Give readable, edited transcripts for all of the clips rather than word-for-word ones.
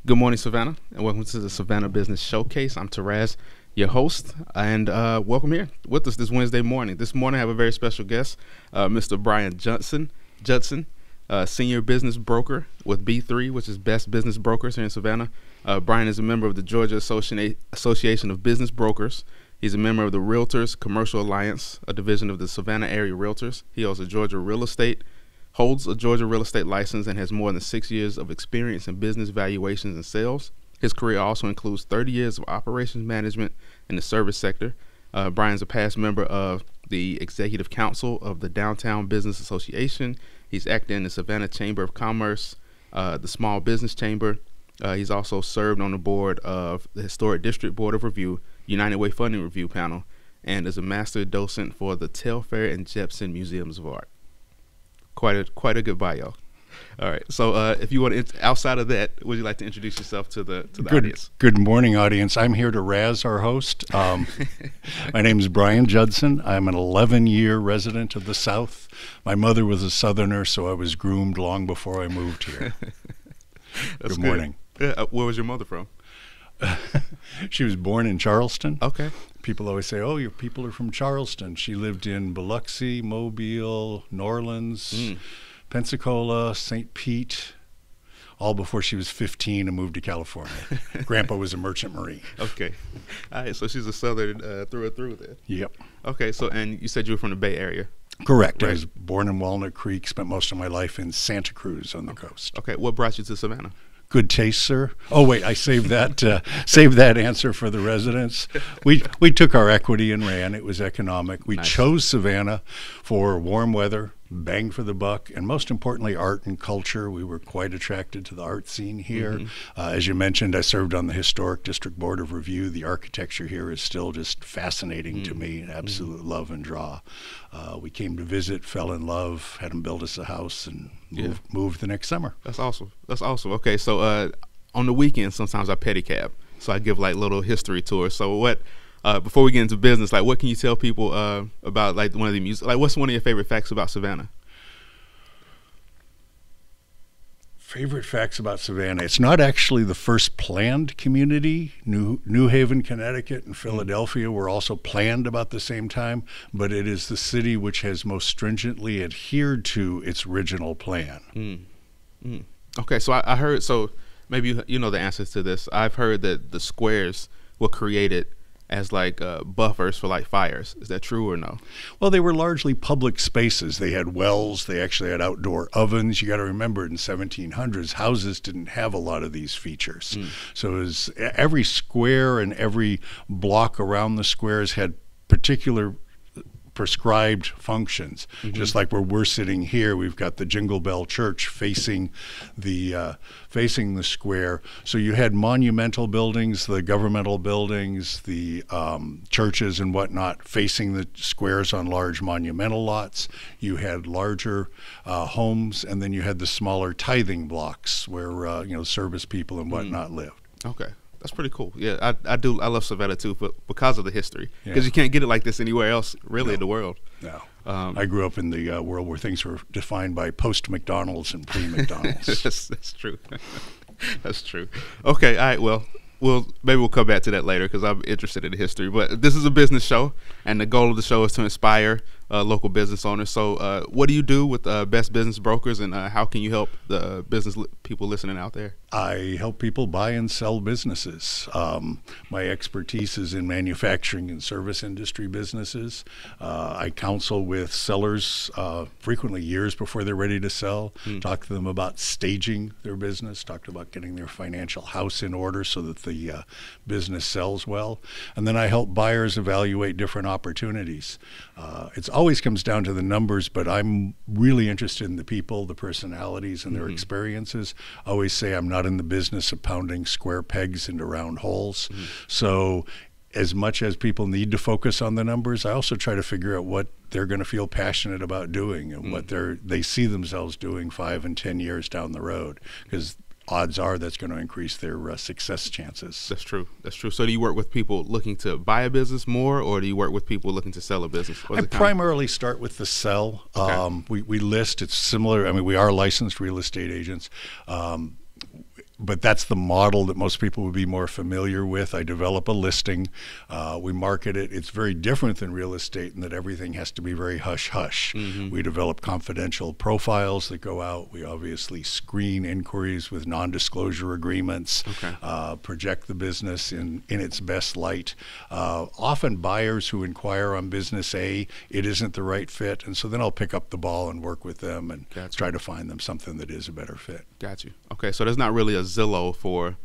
Good morning, Savannah, and welcome to the Savannah Business Showcase. I'm Terez, your host, and welcome here with us this Wednesday morning. This morning I have a very special guest, Mr. Brian Judson, senior business broker with B3, which is Best Business Brokers here in Savannah. Brian is a member of the Georgia Association of Business Brokers. He's a member of the Realtors Commercial Alliance, a division of the Savannah area Realtors. He holds a Georgia real estate license and has more than 6 years of experience in business valuations and sales. His career also includes 30 years of operations management in the service sector. Brian's a past member of the Executive Council of the Downtown Business Association. He's acted in the Savannah Chamber of Commerce, the Small Business Chamber. He's also served on the board of the Historic District Board of Review, United Way Funding Review Panel, and is a master docent for the Telfair and Judson Museums of Art. Quite a good bio. All right. So if you want to, outside of that, would you like to introduce yourself to the audience? Good morning, audience. I'm here to razz our host. My name is Brian Judson. I'm an 11-year resident of the South. My mother was a Southerner, so I was groomed long before I moved here. Good morning. Where was your mother from? She was born in Charleston. Okay. People always say, "Oh, your people are from Charleston." She lived in Biloxi, Mobile, New Orleans, Pensacola, St. Pete, all before she was 15 and moved to California. Grandpa was a merchant marine. Okay. All right. So she's a Southern through and through then. Yep. Okay. So, and you said you were from the Bay Area. Correct. Right. I was born in Walnut Creek, spent most of my life in Santa Cruz on the coast. Okay. What brought you to Savannah? Good taste, sir. Oh wait, I saved that answer for the residents. We took our equity and ran. It was economic. We Nice. chose Savannah for warm weather, bang for the buck, and most importantly, art and culture. We were quite attracted to the art scene here. As you mentioned, I served on the Historic District Board of Review. The architecture here is still just fascinating to me, an absolute love and draw. We came to visit, fell in love, had them build us a house, and moved the next summer. That's awesome. That's awesome. Okay. So on the weekends, sometimes I pedicab. So I give like little history tours. So what? Before we get into business, like what can you tell people about like one of the music? Like what's one of your favorite facts about Savannah? Favorite facts about Savannah. It's not actually the first planned community. New Haven, Connecticut, and Philadelphia were also planned about the same time, but it is the city which has most stringently adhered to its original plan. Okay, so I heard, so maybe you know the answers to this. I've heard that the squares were created as like buffers for like fires. Is that true or no? Well, they were largely public spaces. They had wells. They actually had outdoor ovens. You got to remember, in 1700s, houses didn't have a lot of these features. So it was, every square and every block around the squares had particular prescribed functions. Just like where we're sitting here, we've got the Jingle Bell Church facing the square. So you had monumental buildings, the governmental buildings, the churches and whatnot facing the squares on large monumental lots. You had larger homes, and then you had the smaller tithing blocks where service people and whatnot lived. Okay. That's pretty cool. Yeah, I love Savannah too, but because of the history. Because you can't get it like this anywhere else, really, in the world. No. I grew up in the world where things were defined by post-McDonald's and pre-McDonald's. That's true. That's true. Okay, all right, well, maybe we'll come back to that later because I'm interested in the history. But this is a business show, and the goal of the show is to inspire local business owners. So what do you do with Best Business Brokers, and how can you help the business people listening out there? I help people buy and sell businesses. My expertise is in manufacturing and service industry businesses. I counsel with sellers frequently years before they're ready to sell, talk to them about staging their business, talk about getting their financial house in order so that the business sells well. And then I help buyers evaluate different opportunities. It always comes down to the numbers, but I'm really interested in the people, the personalities, and their experiences. I always say I'm not in the business of pounding square pegs into round holes. So as much as people need to focus on the numbers, I also try to figure out what they're going to feel passionate about doing and what they see themselves doing 5 and 10 years down the road, because odds are that's going to increase their success chances. That's true. That's true. So do you work with people looking to buy a business more, or do you work with people looking to sell a business? I primarily start with the sell. Okay. We list, it's similar. I mean, we are licensed real estate agents. but that's the model that most people would be more familiar with. I develop a listing, we market it. It's very different than real estate in that everything has to be very hush-hush. We develop confidential profiles that go out. We obviously screen inquiries with non-disclosure agreements, project the business in its best light. Often buyers who inquire on business A, it isn't the right fit, and so then I'll pick up the ball and work with them and try to find them something that is a better fit. Got you. Okay, so there's not really a Zillow for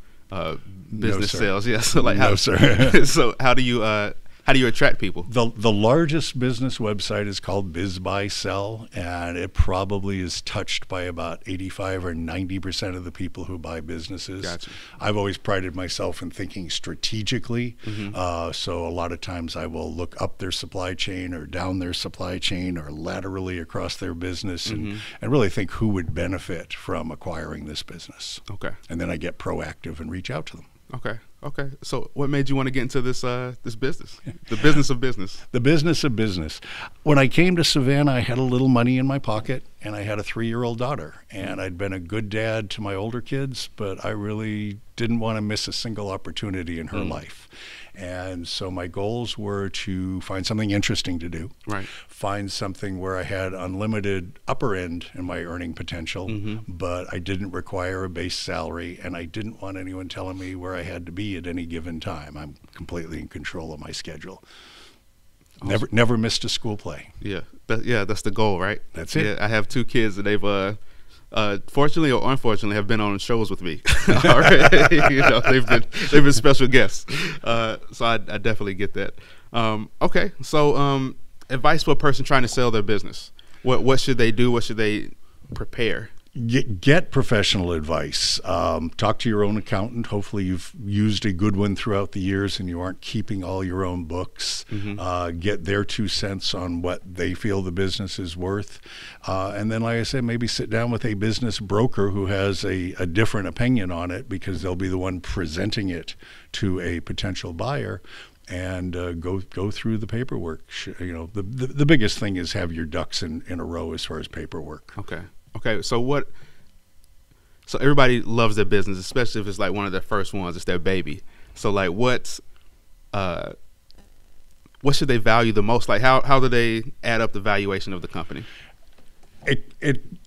business sales. Yeah. So like, no, sir. So how do you attract people? The largest business website is called Biz Buy Sell, and it probably is touched by about 85 or 90% of the people who buy businesses. Gotcha. I've always prided myself in thinking strategically. So a lot of times I will look up their supply chain or down their supply chain or laterally across their business and really think who would benefit from acquiring this business. Okay. And then I get proactive and reach out to them. Okay. So what made you want to get into this this business, the business of business? The business of business. When I came to Savannah, I had a little money in my pocket, and I had a 3-year-old daughter. And I'd been a good dad to my older kids, but I really didn't want to miss a single opportunity in her life. And so my goals were to find something interesting to do, find something where I had unlimited upper end in my earning potential, but I didn't require a base salary, and I didn't want anyone telling me where I had to be at any given time. I'm completely in control of my schedule. Awesome. Never missed a school play. Yeah, that's the goal, right? That's it. Yeah, I have 2 kids, and they've fortunately or unfortunately have been on shows with me. Already. They've been special guests. So I definitely get that. Okay, so advice for a person trying to sell their business. What should they do? What should they prepare? Get professional advice. Talk to your own accountant. Hopefully you've used a good one throughout the years and you aren't keeping all your own books. Get their 2 cents on what they feel the business is worth. And then, like I said, maybe sit down with a business broker who has a different opinion on it, because they'll be the one presenting it to a potential buyer. And go through the paperwork. The biggest thing is have your ducks in a row as far as paperwork. Okay, so everybody loves their business, especially if it's like one of their first ones, it's their baby. So like what should they value the most? Like how do they add up the valuation of the company?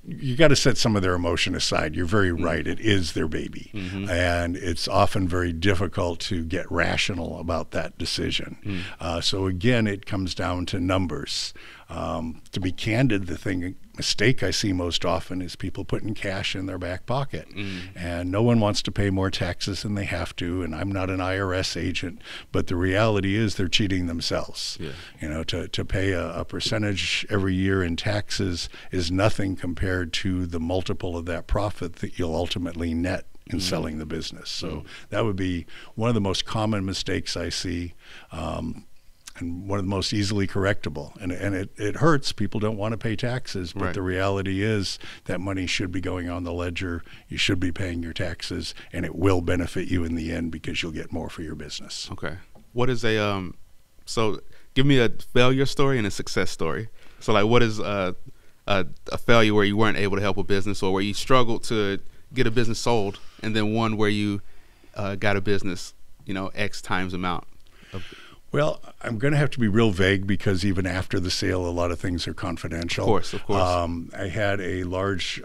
You got to set some of their emotion aside. You're very right. It is their baby. And it's often very difficult to get rational about that decision. So again, it comes down to numbers. To be candid, the mistake I see most often is people putting cash in their back pocket. And no one wants to pay more taxes than they have to. And I'm not an IRS agent, but the reality is they're cheating themselves. To pay a percentage every year in taxes is nothing compared to the multiple of that profit that you'll ultimately net in selling the business. So that would be one of the most common mistakes I see. And one of the most easily correctable. And it hurts. People don't want to pay taxes, but the reality is that money should be going on the ledger. You should be paying your taxes, and it will benefit you in the end because you'll get more for your business. Okay. What is so give me a failure story and a success story. So like what is a failure where you weren't able to help a business, or where you struggled to get a business sold, and then one where you got a business, X times amount of. Well, I'm going to have to be real vague because even after the sale, a lot of things are confidential. Of course. I had a large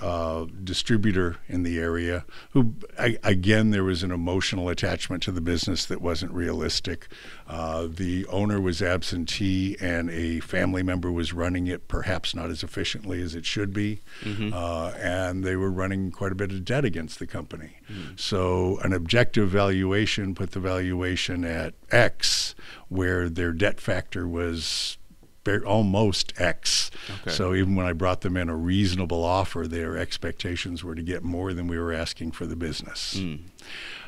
distributor in the area who, again, there was an emotional attachment to the business that wasn't realistic. The owner was absentee and a family member was running it, perhaps not as efficiently as it should be. And they were running quite a bit of debt against the company. So an objective valuation put the valuation at X, where their debt factor was almost X. So even when I brought them in a reasonable offer, their expectations were to get more than we were asking for the business.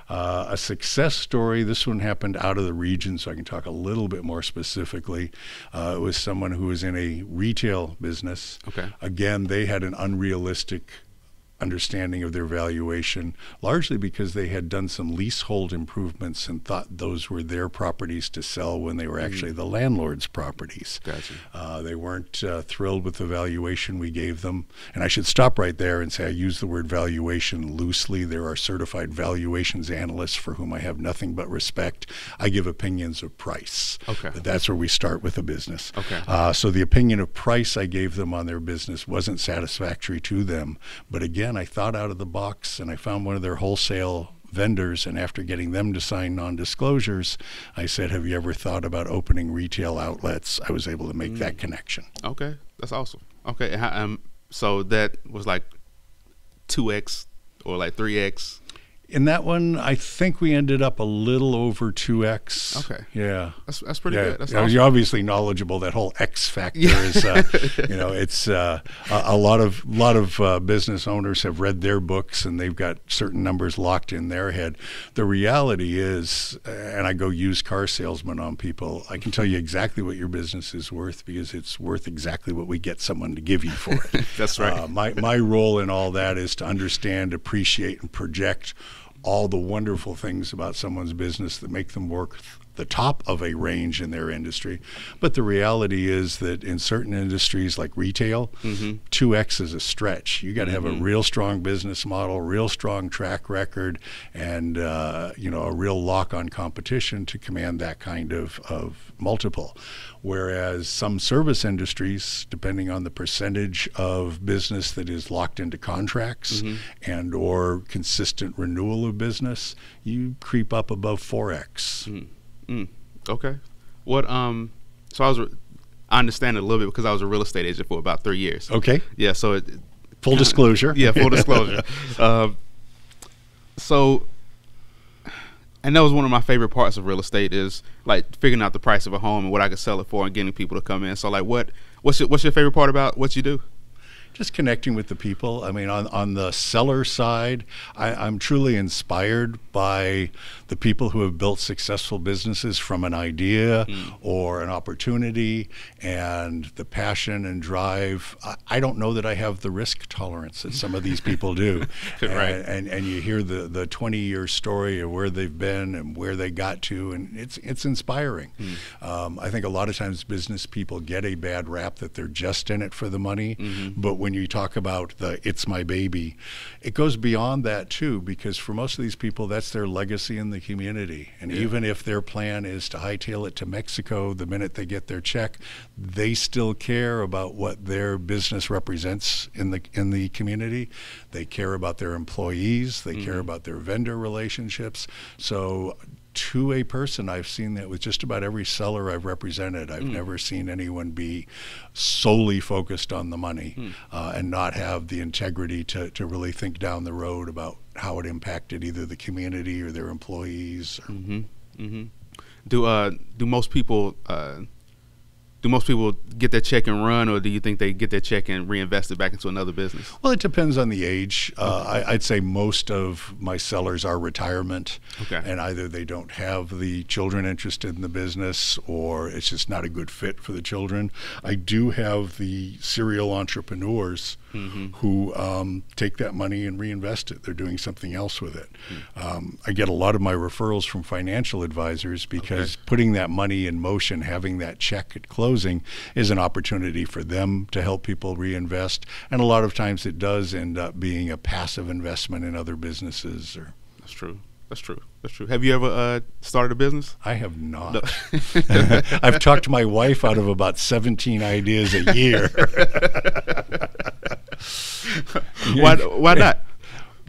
A success story, this one happened out of the region, so I can talk a little bit more specifically. It was someone who was in a retail business. Again, they had an unrealistic understanding of their valuation, largely because they had done some leasehold improvements and thought those were their properties to sell when they were actually the landlord's properties. Gotcha. They weren't thrilled with the valuation we gave them. And I should stop right there and say I use the word valuation loosely. There are certified valuations analysts for whom I have nothing but respect. I give opinions of price. Okay. But that's where we start with a business. Okay. So the opinion of price I gave them on their business wasn't satisfactory to them. But again, I thought out of the box, and I found one of their wholesale vendors, and after getting them to sign non-disclosures, I said, have you ever thought about opening retail outlets? I was able to make that connection. Okay, that's awesome. Okay, so that was like 2x or like 3x? In that one, I think we ended up a little over 2x. Okay. Yeah. That's pretty good. That's awesome. You're obviously knowledgeable. That whole X factor is, it's a lot of business owners have read their books and they've got certain numbers locked in their head. The reality is, and I go used car salesman on people, I can tell you exactly what your business is worth because it's worth exactly what we get someone to give you for it. That's right. My role in all that is to understand, appreciate, and project all the wonderful things about someone's business that make them work the top of a range in their industry. But the reality is that in certain industries like retail, 2x is a stretch. You got to have a real strong business model, real strong track record, and a real lock on competition to command that kind of multiple. Whereas some service industries, depending on the percentage of business that is locked into contracts and or consistent renewal of business, you creep up above 4x. Okay. What so I understand it a little bit because I was a real estate agent for about 3 years. Okay. Yeah, so full disclosure. Yeah, full disclosure. So, and that was one of my favorite parts of real estate is like figuring out the price of a home and what I could sell it for and getting people to come in. So like what's your favorite part about what you do? Just connecting with the people. I mean, on the seller side, I'm truly inspired by the people who have built successful businesses from an idea or an opportunity, and the passion and drive. I don't know that I have the risk tolerance that some of these people do. Right. And you hear the 20-year story of where they've been and where they got to, and it's inspiring. I think a lot of times business people get a bad rap that they're just in it for the money, but when you talk about it's my baby, it goes beyond that too, because for most of these people, that's their legacy in the community. And even if their plan is to hightail it to Mexico the minute they get their check, they still care about what their business represents in the community. They care about their employees. They care about their vendor relationships. So to a person, I've seen that with just about every seller I've represented. I've never seen anyone be solely focused on the money and not have the integrity to really think down the road about how it impacted either the community or their employees. Do most people get their check and run, or do you think they get their check and reinvest it back into another business? Well, it depends on the age. I'd say most of my sellers are retirement, and either they don't have the children interested in the business or it's just not a good fit for the children. I do have the serial entrepreneurs who take that money and reinvest it. They're doing something else with it. I get a lot of my referrals from financial advisors because putting that money in motion, having that check at closing, is an opportunity for them to help people reinvest. And a lot of times it does end up being a passive investment in other businesses. That's true. Have you ever started a business? I have not. No. I've talked my wife out of about 17 ideas a year. Why not?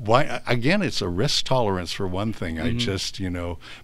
Why? Again, it's a risk tolerance for one thing. I just,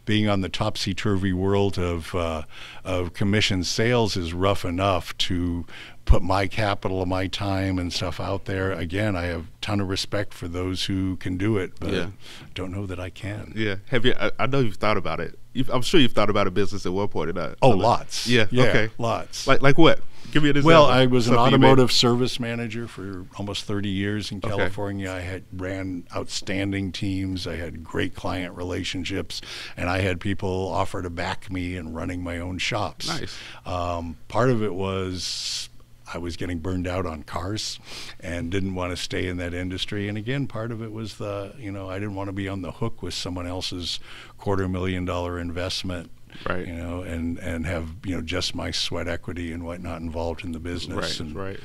being on the topsy-turvy world of commission sales is rough enough to put my capital, my time and stuff out there. Again, I have a ton of respect for those who can do it, but don't know that I can. Yeah. Have you? I know you've thought about it. I'm sure you've thought about a business at one point. Lots. Yeah. Okay. Lots. Like what? Give me an example. Well, I was an automotive service manager for almost 30 years in California. I ran outstanding teams. I had great client relationships, and I had people offer to back me in running my own shops. Nice. Part of it was I was getting burned out on cars and didn't want to stay in that industry. And again, part of it was I didn't want to be on the hook with someone else's $250,000 investment. Right. And have just my sweat equity and whatnot involved in the business. Right. And, right.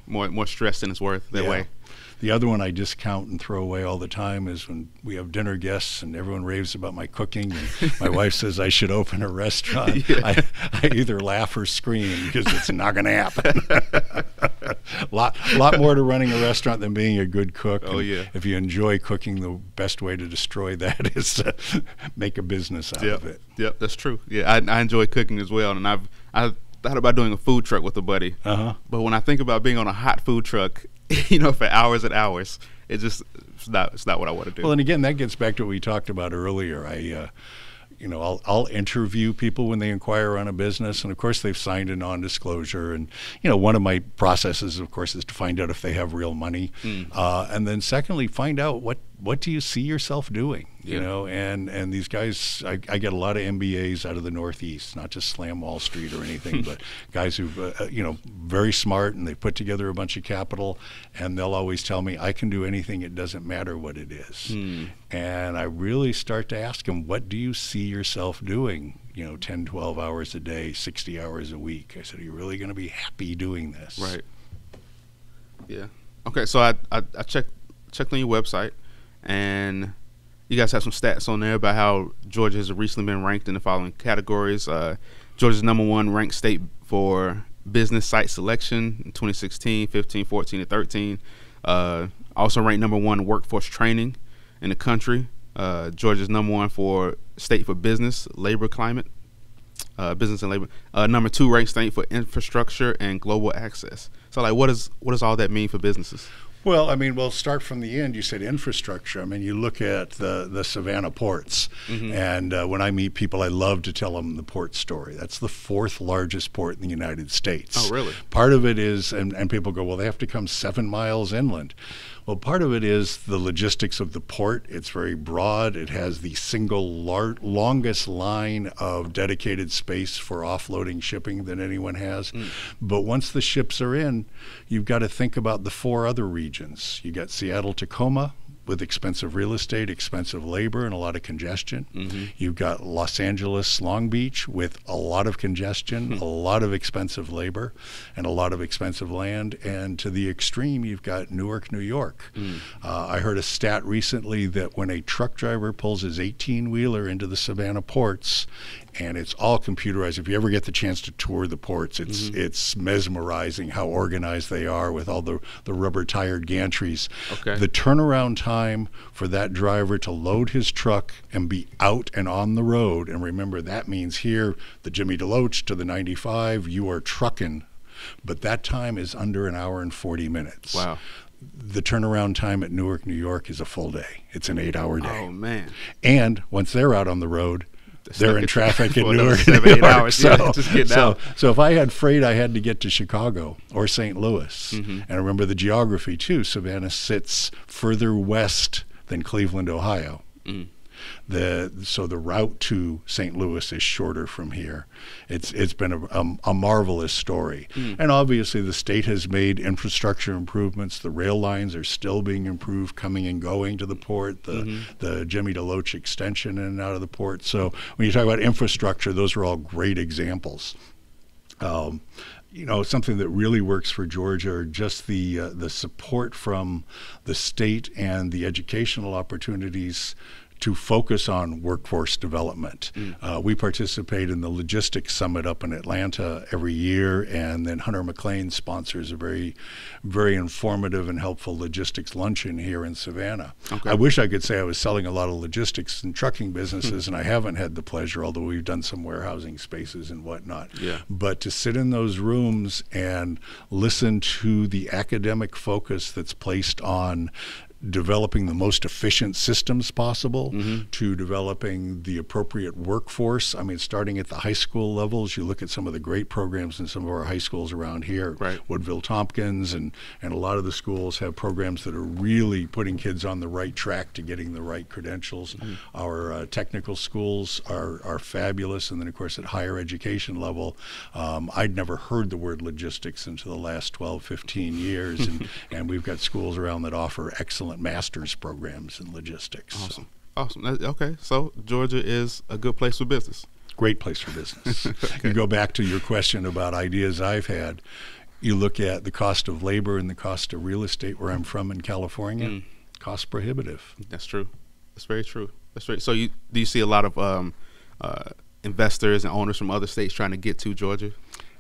More stress than it's worth that way. The other one I discount and throw away all the time is when we have dinner guests and everyone raves about my cooking and my wife says I should open a restaurant. I either laugh or scream because it's not going to happen. lot more to running a restaurant than being a good cook. Oh, yeah. If you enjoy cooking, the best way to destroy that is to make a business out of it. Yep, that's true. Yeah, I enjoy cooking as well, and I've thought about doing a food truck with a buddy. But when I think about being on a hot food truck, for hours and hours, it's not what I want to do. Well, and again, that gets back to what we talked about earlier. I'll interview people when they inquire on a business, and of course they've signed a non-disclosure. And one of my processes, of course, is to find out if they have real money, and then secondly, find out what do you see yourself doing. And these guys, I get a lot of MBAs out of the Northeast, not just Slam Wall Street or anything, but guys who very smart, and they put together a bunch of capital, and they'll always tell me I can do anything. It doesn't matter what it is. And I really start to ask them, what do you see yourself doing? 10, 12 hours a day, 60 hours a week. I said, are you really going to be happy doing this? Right. Yeah. Okay. So I checked on your website, and you guys have some stats on there about how Georgia has recently been ranked in the following categories. Georgia's #1 ranked state for business site selection in 2016, 15, 14, and 13. Also ranked #1 workforce training in the country. Georgia's #1 for state for business, labor climate, business and labor. #2 ranked state for infrastructure and global access. So, what does all that mean for businesses? Well, we'll start from the end. You said infrastructure. You look at the Savannah ports, and when I meet people, I love to tell them the port story. That's the 4th largest port in the United States. Oh, really? Part of it is, and people go, well, they have to come 7 miles inland. Well, part of it is the logistics of the port. It's very broad. It has the single longest line of dedicated space for offloading shipping that anyone has. But once the ships are in, you've got to think about the 4 other regions. You got Seattle, Tacoma, with expensive real estate, expensive labor, and a lot of congestion. You've got Los Angeles, Long Beach, with a lot of congestion, a lot of expensive labor, and a lot of expensive land. And to the extreme, you've got Newark, New York. I heard a stat recently that when a truck driver pulls his 18-wheeler into the Savannah ports, and it's all computerized. If you ever get the chance to tour the ports, it's mesmerizing how organized they are with all the rubber-tired gantries. Okay. The turnaround time for that driver to load his truck and be out and on the road, and remember that means here, the Jimmy DeLoach to the 95, you are trucking, but that time is under an hour and 40 minutes. Wow. The turnaround time at Newark, New York is a full day. It's an 8-hour day. Oh, man. And once they're out on the road, they're in traffic in Newark. 7, 8 hours. Just getting out. So if I had freight, I had to get to Chicago or St. Louis. And I remember the geography too. Savannah sits further west than Cleveland, Ohio. So the route to St. Louis is shorter from here. It's been a marvelous story. And obviously the state has made infrastructure improvements. The rail lines are still being improved, coming and going to the port, the Jimmy DeLoach extension in and out of the port. So when you talk about infrastructure, those are all great examples. Something that really works for Georgia are just the support from the state and the educational opportunities to focus on workforce development. We participate in the Logistics Summit up in Atlanta every year, and then Hunter McLean sponsors a very, very informative and helpful logistics luncheon here in Savannah. Okay. I wish I could say I was selling a lot of logistics and trucking businesses, and I haven't had the pleasure, although we've done some warehousing spaces and whatnot. Yeah. But to sit in those rooms and listen to the academic focus that's placed on developing the most efficient systems possible to developing the appropriate workforce. I mean, starting at the high school levels, you look at some of the great programs in some of our high schools around here, right. Woodville Tompkins, and a lot of the schools have programs that are really putting kids on the right track to getting the right credentials. Our technical schools are fabulous. And then, of course, at higher education level, I'd never heard the word logistics until the last 12, 15 years. And we've got schools around that offer excellent master's programs in logistics. Awesome. Awesome. Okay. So Georgia is a good place for business. Great place for business. Okay. You go back to your question about ideas I've had. You look at the cost of labor and the cost of real estate where I'm from in California, cost prohibitive. That's true. That's very true. That's right. So do you see a lot of investors and owners from other states trying to get to Georgia?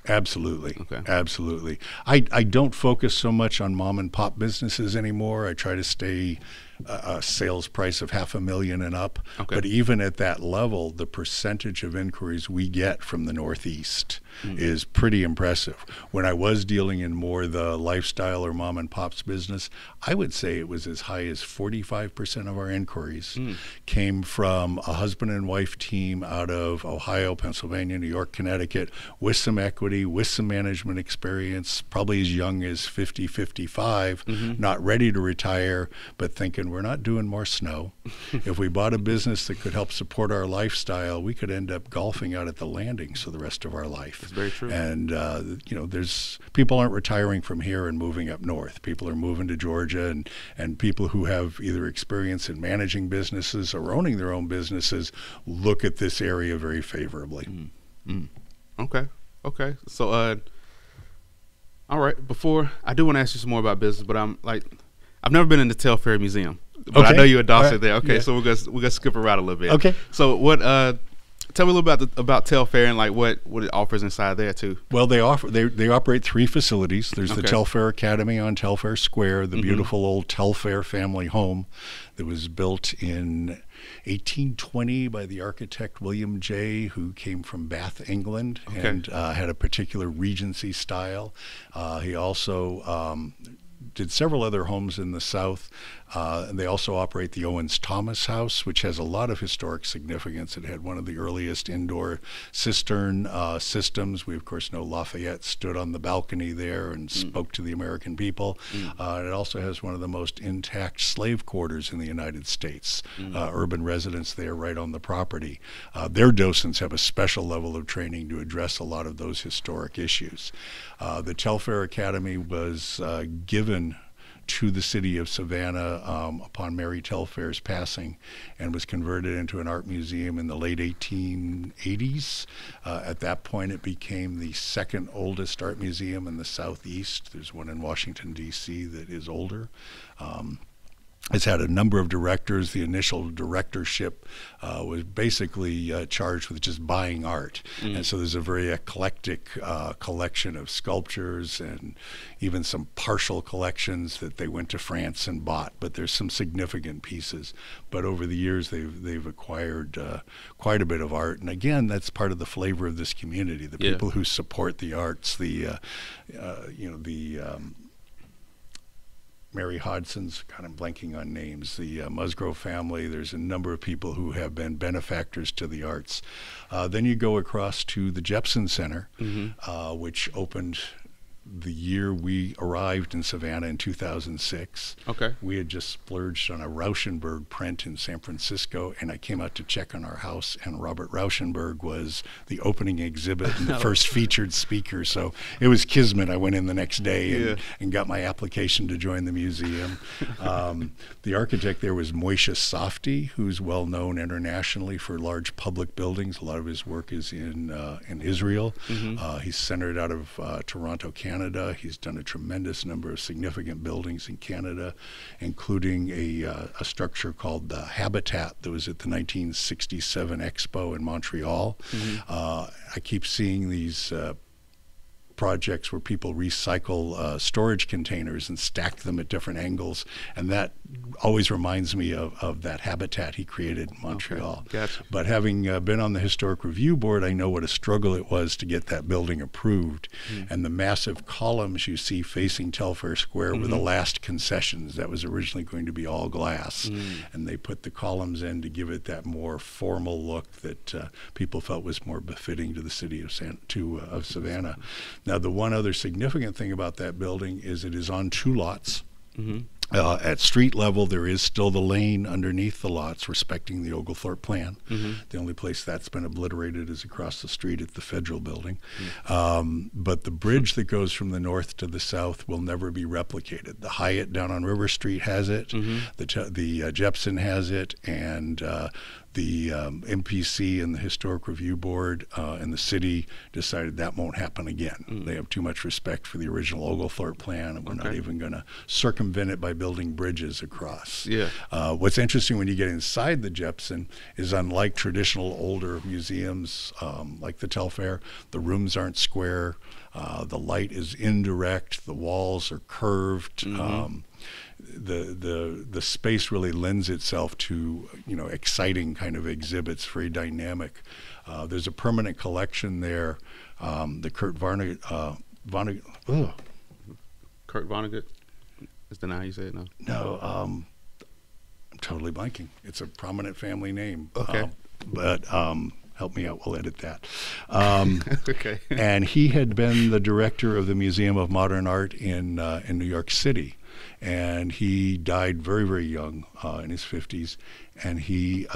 Absolutely. Okay. Absolutely. I don't focus so much on mom and pop businesses anymore. I try to stay a sales price of $500,000 and up. Okay. But even at that level, the percentage of inquiries we get from the Northeast is pretty impressive. When I was dealing in more the lifestyle or mom and pop's business, I would say it was as high as 45% of our inquiries came from a husband and wife team out of Ohio, Pennsylvania, New York, Connecticut, with some equity, with some management experience, probably as young as 50, 55, not ready to retire, but thinking, we're not doing more snow. If we bought a business that could help support our lifestyle, we could end up golfing out at the landings for the rest of our life. That's very true. And there's people aren't retiring from here and moving up north. People are moving to Georgia, and people who have either experience in managing businesses or owning their own businesses look at this area very favorably. Okay. So, all right. Before I do want to ask you some more about business, but I've never been in the Telfair Museum, but I know you're a doctor there. Okay, so we're gonna skip around a little bit. Okay. So tell me a little about Telfair and like what it offers inside there too. Well, they operate 3 facilities. There's the Telfair Academy on Telfair Square, the beautiful old Telfair family home that was built in 1820 by the architect William J., who came from Bath, England, and had a particular Regency style. He also did several other homes in the South. And they also operate the Owens Thomas House, which has a lot of historic significance. It had one of the earliest indoor cistern systems. We, of course, know Lafayette stood on the balcony there and spoke to the American people. And it also has one of the most intact slave quarters in the United States, urban residents there right on the property. Their docents have a special level of training to address a lot of those historic issues. The Telfair Academy was given to the city of Savannah upon Mary Telfair's passing, and was converted into an art museum in the late 1880s. At that point, it became the 2nd oldest art museum in the Southeast. There's one in Washington, D.C. that is older. It's had a number of directors. The initial directorship was basically charged with just buying art. And so there's a very eclectic collection of sculptures and even some partial collections that they went to France and bought. But there's some significant pieces. But over the years, they've acquired quite a bit of art. And again, that's part of the flavor of this community. The people who support the arts, Mary Hodson's, God, I'm blanking on names, the Musgrove family. There's a number of people who have been benefactors to the arts. Then you go across to the Judson Center, which opened the year we arrived in Savannah in 2006. Okay. We had just splurged on a Rauschenberg print in San Francisco, and I came out to check on our house, and Robert Rauschenberg was the opening exhibit and the first featured speaker. So it was kismet. I went in the next day and got my application to join the museum. The architect there was Moishe Safdie, who's well known internationally for large public buildings. A lot of his work is in Israel. He's centered out of Toronto, Canada. He's done a tremendous number of significant buildings in Canada, including a structure called the Habitat that was at the 1967 Expo in Montreal. I keep seeing these projects where people recycle storage containers and stack them at different angles, and that always reminds me of that habitat he created in Montreal. Okay. Gotcha. But having been on the Historic Review Board, I know what a struggle it was to get that building approved. And the massive columns you see facing Telfair Square were the last concessions. That was originally going to be all glass, and they put the columns in to give it that more formal look that people felt was more befitting to the city of Savannah. Now, the one other significant thing about that building is it is on 2 lots. At street level, there is still the lane underneath the lots, respecting the Oglethorpe plan. The only place that's been obliterated is across the street at the Federal Building. But the bridge that goes from the north to the south will never be replicated. The Hyatt down on River Street has it, the Judson has it, and the MPC and the Historic Review Board and the city decided that won't happen again. They have too much respect for the original Oglethorpe plan, and we're not even going to circumvent it by building bridges across. What's interesting when you get inside the Judson is, unlike traditional older museums like the Telfair, the rooms aren't square, the light is indirect, the walls are curved. The space really lends itself to exciting kind of exhibits, very dynamic. There's a permanent collection there. The Kurt Vonnegut. Kurt Vonnegut is the name you said? No, I'm totally blanking. It's a prominent family name. Okay, but help me out. We'll edit that. Okay. And he had been the director of the Museum of Modern Art in New York City. And he died very, very young, in his 50s. And he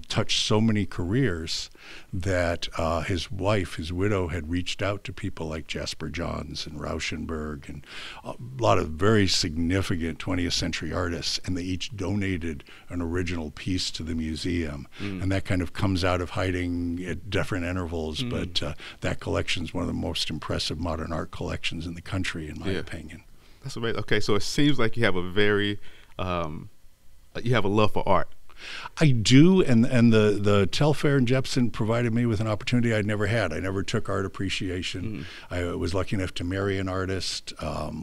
touched so many careers that his wife, his widow, had reached out to people like Jasper Johns and Rauschenberg and a lot of very significant 20th century artists. And they each donated an original piece to the museum. And that kind of comes out of hiding at different intervals. But that collection is one of the most impressive modern art collections in the country, in my opinion. That's amazing. Okay, so it seems like you have a very, you have a love for art. I do, and the Telfair and Judson provided me with an opportunity I'd never had. I never took art appreciation. I was lucky enough to marry an artist.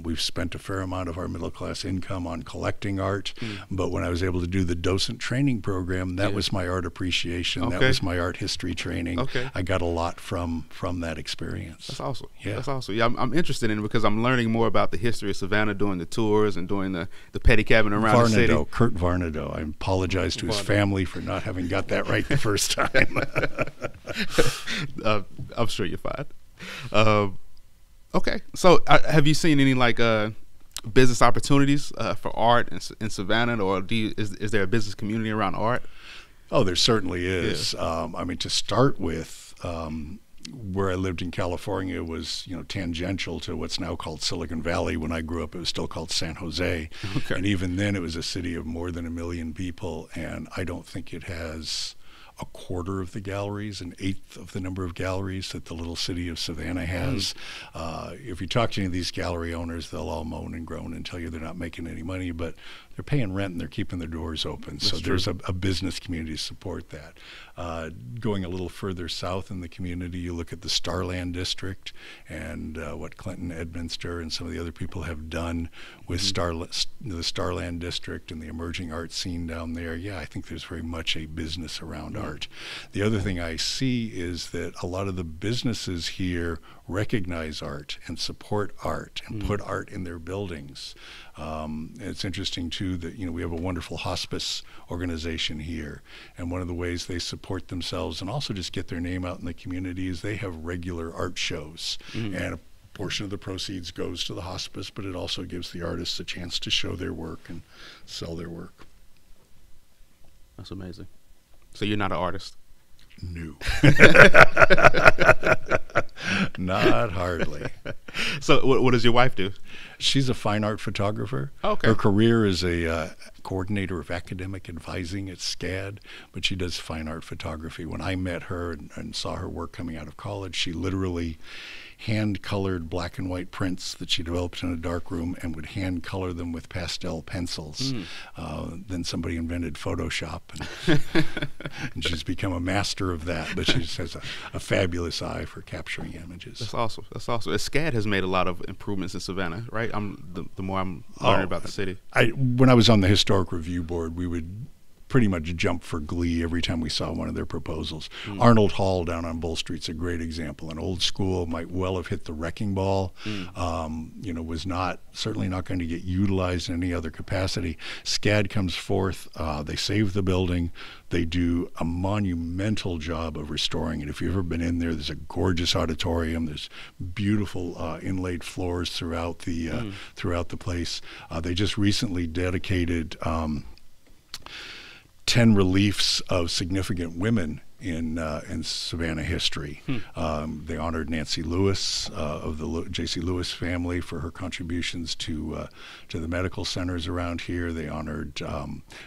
We've spent a fair amount of our middle-class income on collecting art, but when I was able to do the docent training program, that was my art appreciation. That was my art history training. I got a lot from that experience. That's awesome. That's awesome. Yeah, I'm interested in it because I'm learning more about the history of Savannah, doing the tours and doing the petty cabinet around the city. Kurt Varnado. I apologize to his family for not having got that right the first time. I'm sure you're fine. Okay, so have you seen any business opportunities for art in Savannah, or is there a business community around art? Oh, there certainly is. I mean, to start with, where I lived in California was, tangential to what's now called Silicon Valley. When I grew up, it was still called San Jose. And even then, it was a city of more than 1 million people. And I don't think it has a quarter of the galleries, an eighth of the number of galleries that the little city of Savannah has. If you talk to any of these gallery owners, they'll all moan and groan and tell you they're not making any money, but they're paying rent and they're keeping their doors open. So there's a business community to support that. Going a little further south in the community, you look at the Starland District and what Clinton Edminster and some of the other people have done with the Starland District and the emerging art scene down there. Yeah, I think there's very much a business around art. The other thing I see is that a lot of the businesses here recognize art and support art and put art in their buildings. It's interesting too that we have a wonderful hospice organization here, and one of the ways they support themselves and also just get their name out in the community is they have regular art shows, and a portion of the proceeds goes to the hospice, but it also gives the artists a chance to show their work and sell their work. That's amazing. So you're not an artist? No. Not hardly. So what does your wife do? She's a fine art photographer. Okay. Her career is a coordinator of academic advising at SCAD, but she does fine art photography. When I met her and saw her work coming out of college, she literally hand-colored black and white prints that she developed in a dark room and would hand-color them with pastel pencils. Then somebody invented Photoshop, and she's become a master of that, but she just has a fabulous eye for capturing images. That's awesome. That's awesome. SCAD has made a lot of improvements in Savannah, right? The more I'm learning about the city. When I was on the Historic Review Board, we would pretty much jump for glee every time we saw one of their proposals. Arnold Hall down on Bull Street's a great example. An old school, might well have hit the wrecking ball. Was certainly not going to get utilized in any other capacity. SCAD comes forth. They save the building. They do a monumental job of restoring it. If you've ever been in there, there's a gorgeous auditorium. There's beautiful inlaid floors throughout the place. They just recently dedicated 10 reliefs of significant women in Savannah history. They honored Nancy Lewis of the J.C. Lewis family for her contributions to the medical centers around here. They honored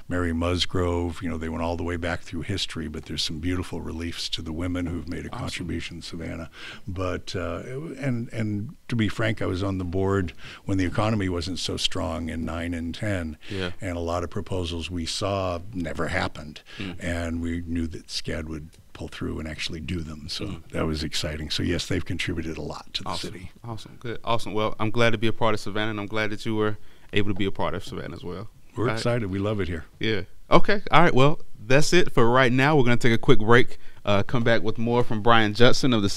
Mary Musgrove. They went all the way back through history, but there's some beautiful reliefs to the women who've made a contribution in Savannah. But and to be frank, I was on the board when the economy wasn't so strong in 9 and 10, and a lot of proposals we saw never happened, and we knew that SCAD would pull through and actually do them. So that was exciting. So yes, they've contributed a lot to the city. Awesome. Good. Awesome. Well, I'm glad to be a part of Savannah, and I'm glad that you were able to be a part of Savannah as well. We're excited. We love it here. Yeah. Okay. All right. Well, that's it for right now. We're going to take a quick break. Come back with more from Brian Judson of the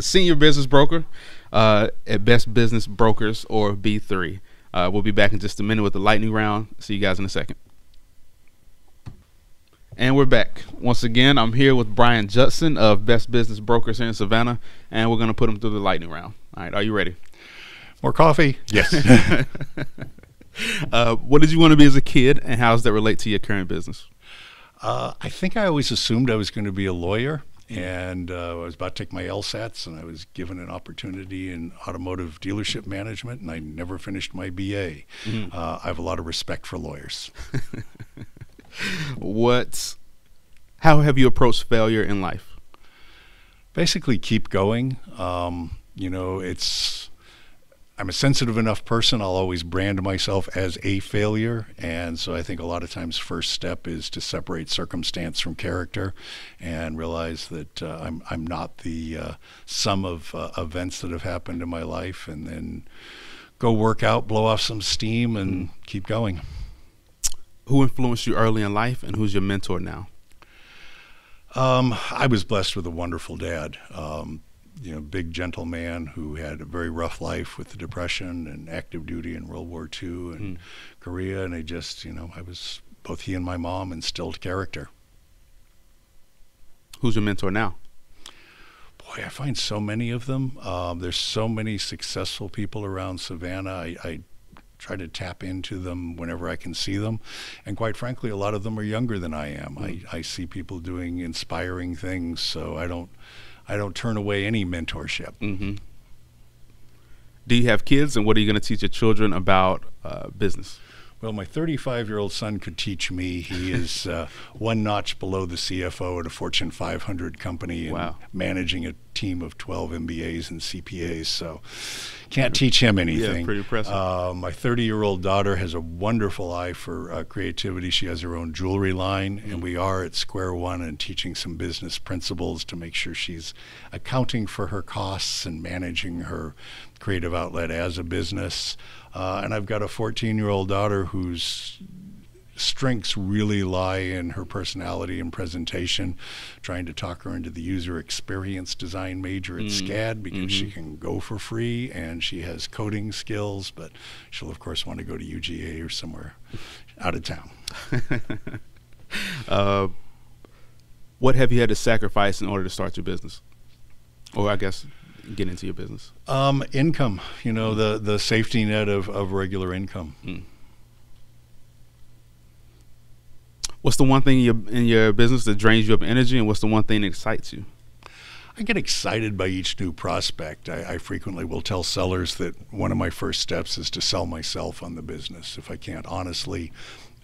senior business broker at Best Business Brokers, or B3. We'll be back in just a minute with the lightning round. See you guys in a second. And we're back. Once again, I'm here with Brian Judson of Best Business Brokers here in Savannah, and we're going to put him through the lightning round. All right, are you ready? More coffee? Yes. What did you want to be as a kid, and how does that relate to your current business? I think I always assumed I was going to be a lawyer, and I was about to take my LSATs, and I was given an opportunity in automotive dealership management, and I never finished my BA. I have a lot of respect for lawyers. How have you approached failure in life? Basically keep going. I'm a sensitive enough person. I'll always brand myself as a failure. And so I think a lot of times first step is to separate circumstance from character and realize that I'm not the sum of events that have happened in my life, and then go work out, blow off some steam, and keep going. Who influenced you early in life, and who's your mentor now? I was blessed with a wonderful dad. Big gentle man who had a very rough life with the Depression and active duty in World War II and Korea. And I was, both he and my mom instilled character. Who's your mentor now? Boy, I find so many of them. There's so many successful people around Savannah. I try to tap into them whenever I can see them. And quite frankly, a lot of them are younger than I am. I see people doing inspiring things, so I don't turn away any mentorship. Do you have kids, and what are you going to teach your children about business? Well, my 35-year-old son could teach me. He is one notch below the CFO at a Fortune 500 company and managing a team of 12 MBAs and CPAs, so can't teach him anything. Yeah, pretty impressive. My 30-year-old daughter has a wonderful eye for creativity. She has her own jewelry line, and we are at square one and teaching some business principles to make sure she's accounting for her costs and managing her creative outlet as a business. And I've got a 14-year-old daughter whose strengths really lie in her personality and presentation, trying to talk her into the user experience design major at SCAD because she can go for free and she has coding skills, but she'll of course want to go to UGA or somewhere out of town. What have you had to sacrifice in order to start your business? Or I guess get into your business? Income, the safety net of regular income. What's the one thing in your business that drains you of energy, and what's the one thing that excites you? I get excited by each new prospect. I frequently will tell sellers that one of my first steps is to sell myself on the business. If I can't honestly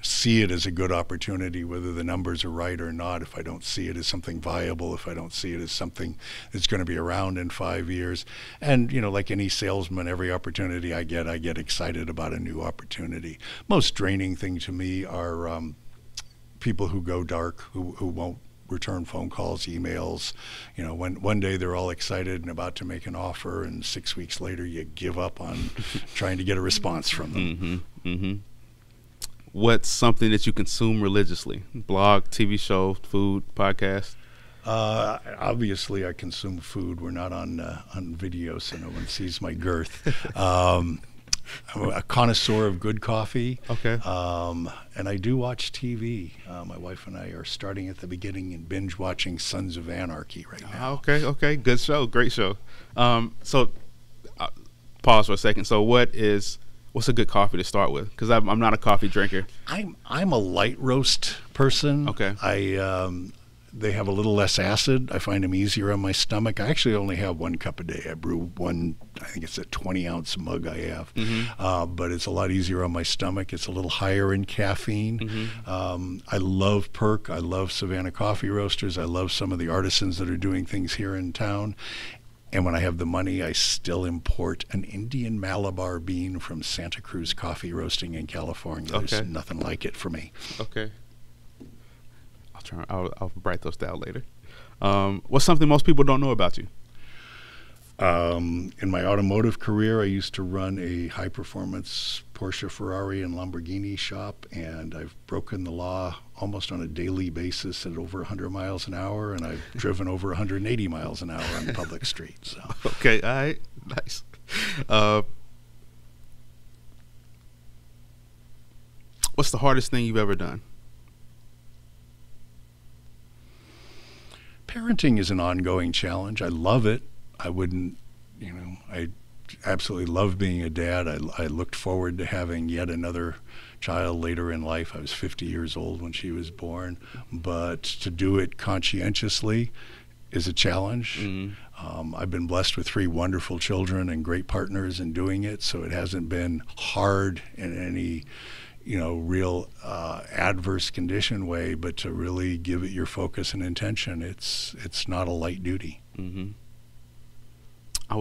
see it as a good opportunity, whether the numbers are right or not, if I don't see it as something viable, if I don't see it as something that's going to be around in 5 years. And, like any salesman, every opportunity I get excited about a new opportunity. Most draining thing to me are people who go dark, who won't return phone calls, emails. You know, one day they're all excited and about to make an offer, and 6 weeks later you give up on trying to get a response from them. Mm-hmm. Mm-hmm. What's something that you consume religiously? Blog, TV show, food, podcast? Obviously, I consume food. We're not on video, so no one sees my girth. I'm a connoisseur of good coffee. Okay. And I do watch TV. My wife and I are starting at the beginning and binge watching Sons of Anarchy right now. Okay. Good show. Great show. So, pause for a second. So, what's a good coffee to start with? Because I'm not a coffee drinker. I'm a light roast person. Okay. They have a little less acid. I find them easier on my stomach. I actually only have 1 cup a day. I brew one, I think it's a 20-ounce mug I have. Mm-hmm. But it's a lot easier on my stomach. It's a little higher in caffeine. Mm-hmm. I love Perk. I love Savannah Coffee Roasters. I love some of the artisans that are doing things here in town. And when I have the money, I still import an Indian Malabar bean from Santa Cruz Coffee Roasting in California. There's nothing like it for me. Okay. I'll write those down later. What's something most people don't know about you? In my automotive career, I used to run a high-performance Porsche, Ferrari, and Lamborghini shop, and I've broken the law almost on a daily basis at over 100 miles an hour, and I've driven over 180 miles an hour on public streets. So. Okay, all right, nice. What's the hardest thing you've ever done? Parenting is an ongoing challenge. I love it. I absolutely love being a dad. I looked forward to having yet another child later in life. I was 50 years old when she was born, but to do it conscientiously is a challenge. Mm-hmm. I've been blessed with 3 wonderful children and great partners in doing it, so it hasn't been hard in any real adverse condition way, but to really give it your focus and intention, it's not a light duty. Mm-hmm. I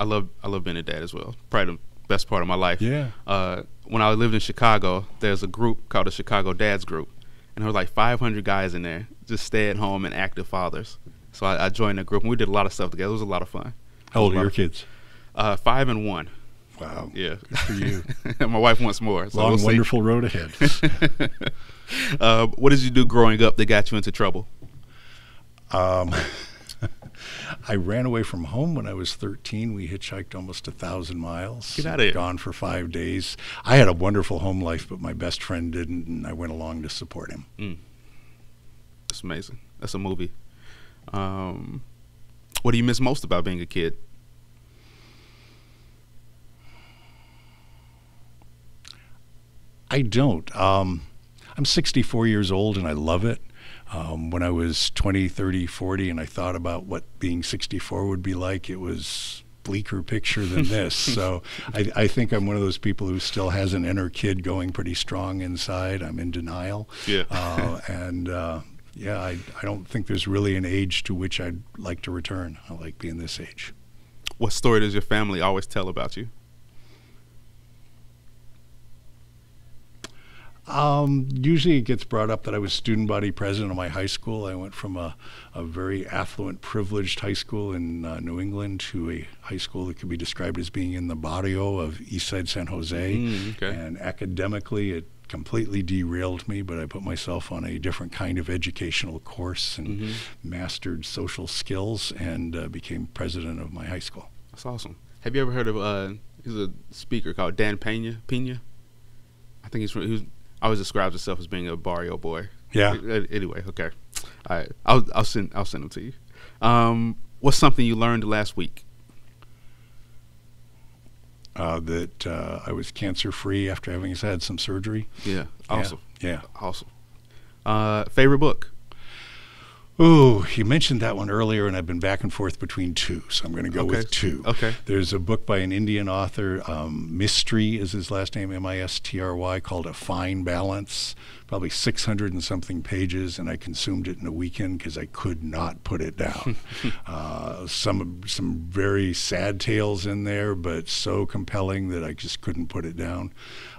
love being a dad as well. Probably the best part of my life. Yeah. When I lived in Chicago, there's a group called the Chicago Dads Group, and there were like 500 guys in there, just stay-at-home and active fathers. So I joined the group, and we did a lot of stuff together. It was a lot of fun. How old are your kids? 5 and 1. Wow. Yeah. Good for you. My wife wants more. So Long, wonderful road ahead. What did you do growing up that got you into trouble? I ran away from home when I was 13. We hitchhiked almost 1,000 miles. Get out of here. Gone for 5 days. I had a wonderful home life, but my best friend didn't, and I went along to support him. That's amazing. That's a movie. What do you miss most about being a kid? I don't. I'm 64 years old, and I love it. When I was 20, 30, 40, and I thought about what being 64 would be like, it was bleaker picture than this. So I think I'm one of those people who still has an inner kid going pretty strong inside. I'm in denial. Yeah. I don't think there's really an age to which I'd like to return. I like being this age. What story does your family always tell about you? Usually it gets brought up that I was student body president of my high school. I went from a very affluent, privileged high school in New England to a high school that could be described as being in the barrio of Eastside San Jose. Okay. And academically, it completely derailed me, but I put myself on a different kind of educational course and mastered social skills and became president of my high school. That's awesome. Have you ever heard of he's a speaker called Dan Pena? I think he always describes himself as being a barrio boy. Yeah. Anyway, okay. All right. I'll send them to you. What's something you learned last week? That I was cancer-free after having had some surgery. Yeah. Awesome. Yeah. Awesome. Favorite book? Oh, you mentioned that one earlier, and I've been back and forth between two, so I'm going to go with two. Okay. There's a book by an Indian author, Mistry is his last name, Mistry, called A Fine Balance, probably 600 and something pages, and I consumed it in a weekend because I could not put it down. Some very sad tales in there, but so compelling that I just couldn't put it down.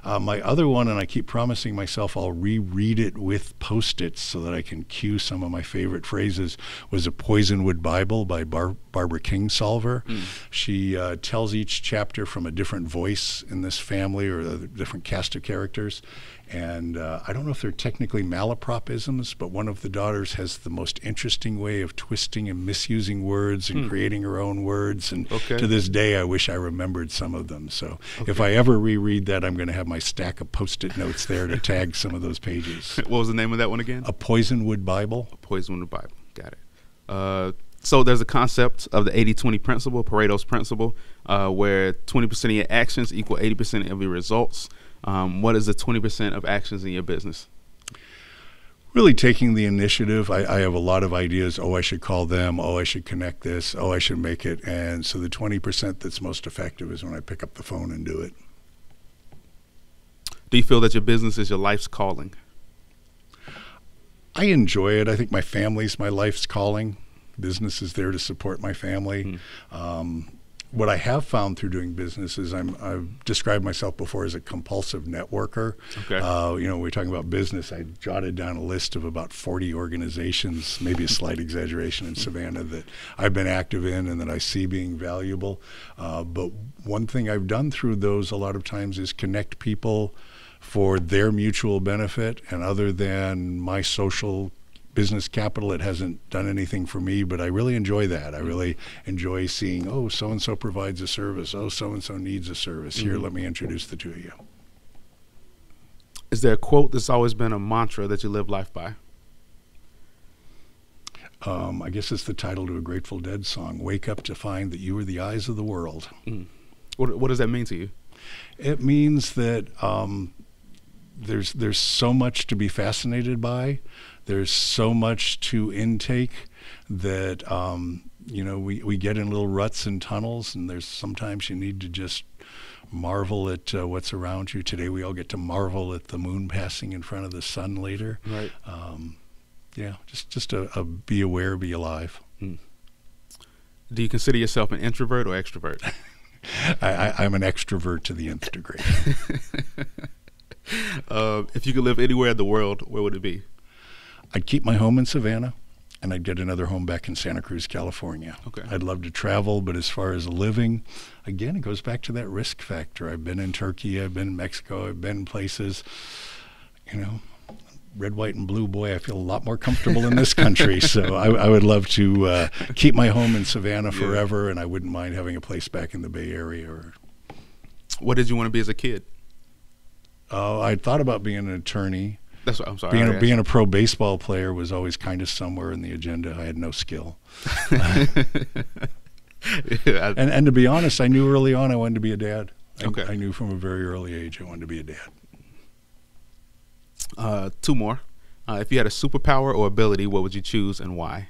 My other one, and I keep promising myself I'll reread it with Post-its so that I can cue some of my favorite phrases, was A Poisonwood Bible by Barbara Kingsolver. She tells each chapter from a different voice in this family or a different cast of characters. And I don't know if they're technically malapropisms, but one of the daughters has the most interesting way of twisting and misusing words and creating her own words. And to this day, I wish I remembered some of them. So if I ever reread that, I'm going to have my stack of Post-it notes there to tag some of those pages. What was the name of that one again? A Poisonwood Bible. A Poisonwood Bible. Got it. So there's a concept of the 80-20 principle, Pareto's principle, where 20% of your actions equal 80% of your results. What is the 20% of actions in your business? Really taking the initiative. I have a lot of ideas. Oh, I should call them. Oh, I should connect this. Oh, I should make it. And so the 20% that's most effective is when I pick up the phone and do it. Do you feel that your business is your life's calling? I enjoy it. I think my family's my life's calling. Business is there to support my family. What I have found through doing business is I've described myself before as a compulsive networker. We're talking about business. I jotted down a list of about 40 organizations, maybe a slight exaggeration in Savannah, that I've been active in and that I see being valuable. But one thing I've done through those a lot of times is connect people for their mutual benefit. And other than my social business capital, it hasn't done anything for me, but I really enjoy that. I really enjoy seeing, oh, so-and-so provides a service. Oh, so-and-so needs a service. Here, let me introduce the two of you. Is there a quote that's always been a mantra that you live life by? I guess it's the title to a Grateful Dead song, Wake Up to Find That You Are the Eyes of the World. What does that mean to you? It means that there's so much to be fascinated by. There's so much to intake that, we get in little ruts and tunnels, and there's sometimes you need to just marvel at what's around you. Today we all get to marvel at the moon passing in front of the sun later. Right. Just a be aware, be alive. Do you consider yourself an introvert or extrovert? I'm an extrovert to the nth degree. If you could live anywhere in the world, where would it be? I'd keep my home in Savannah, and I'd get another home back in Santa Cruz, California. I'd love to travel, but as far as living, again, it goes back to that risk factor. I've been in Turkey, I've been in Mexico, I've been places, red, white, and blue, boy, I feel a lot more comfortable in this country. So I would love to keep my home in Savannah forever, and I wouldn't mind having a place back in the Bay Area. What did you want to be as a kid? I thought about being an attorney. That's what I'm sorry. Being a pro baseball player was always kind of somewhere in the agenda. I had no skill. And to be honest, I knew early on I wanted to be a dad. I knew from a very early age I wanted to be a dad. Two more. If you had a superpower or ability, what would you choose and why?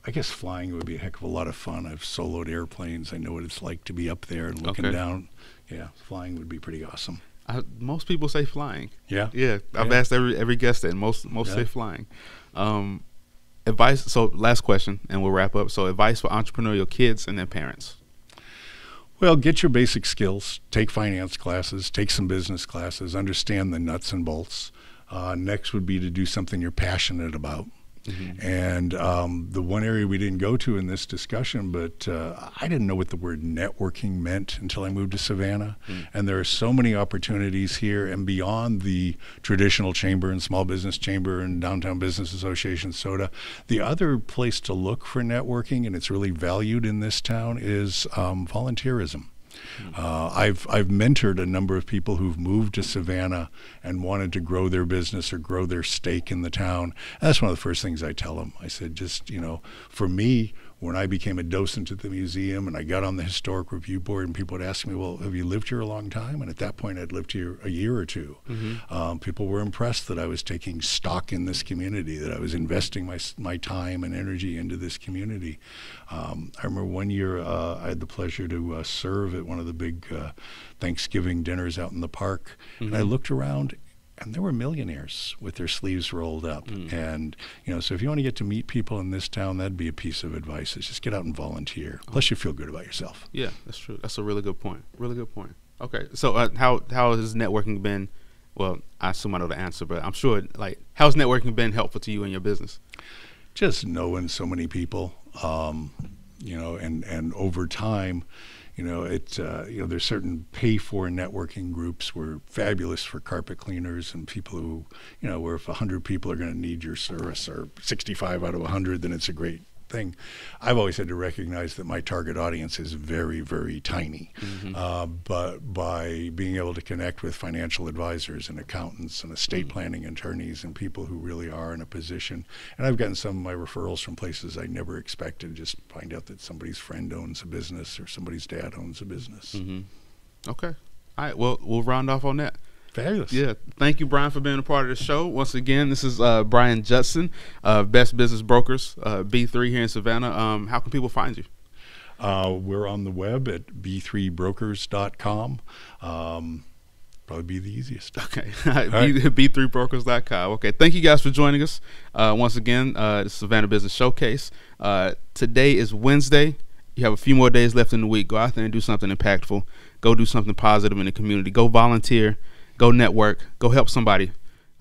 I guess flying would be a heck of a lot of fun. I've soloed airplanes. I know what it's like to be up there and looking down. Yeah, flying would be pretty awesome. Most people say flying. Yeah. I've asked every guest that, and most say flying. Advice. So last question, and we'll wrap up. So advice for entrepreneurial kids and their parents. Well, get your basic skills. Take finance classes. Take some business classes. Understand the nuts and bolts. Next would be to do something you're passionate about. And the one area we didn't go to in this discussion, but I didn't know what the word networking meant until I moved to Savannah. And there are so many opportunities here and beyond the traditional chamber and small business chamber and downtown business association SODA. The other place to look for networking, and it's really valued in this town, is volunteerism. I've mentored a number of people who've moved to Savannah and wanted to grow their business or grow their stake in the town. And that's one of the first things I tell them. I said, just, for me, when I became a docent at the museum and I got on the historic review board, and people would ask me, well, have you lived here a long time? And at that point, I'd lived here a year or two. People were impressed that I was taking stock in this community, that I was investing my time and energy into this community. I remember one year I had the pleasure to serve at one of the big Thanksgiving dinners out in the park, and I looked around, and there were millionaires with their sleeves rolled up. And, so if you want to get to meet people in this town, that'd be a piece of advice, is just get out and volunteer. Plus, you feel good about yourself. Yeah, that's true. That's a really good point. Really good point. Okay, so how has networking been? Well, I assume I know the answer, but I'm sure, how's networking been helpful to you in your business? Just knowing so many people, and over time, there's certain pay-for networking groups were fabulous for carpet cleaners and people who, where if 100 people are going to need your service, or 65 out of 100, then it's a great thing. I've always had to recognize that my target audience is very, very tiny. But by being able to connect with financial advisors and accountants and estate planning attorneys and people who really are in a position, and I've gotten some of my referrals from places I never expected, just find out that somebody's friend owns a business or somebody's dad owns a business. Okay. All right. Well, we'll round off on that. Fabulous. Yeah. Thank you, Brian, for being a part of the show. Once again, this is Brian Judson, Best Business Brokers, B3 here in Savannah. How can people find you? We're on the web at b3brokers.com. Probably be the easiest. Okay. B3brokers.com. Okay. Thank you guys for joining us. Once again, the Savannah Business Showcase. Today is Wednesday. You have a few more days left in the week. Go out there and do something impactful. Go do something positive in the community. Go volunteer. Go network. Go help somebody.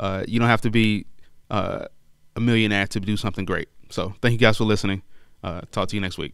You don't have to be a millionaire to do something great. So thank you guys for listening. Talk to you next week.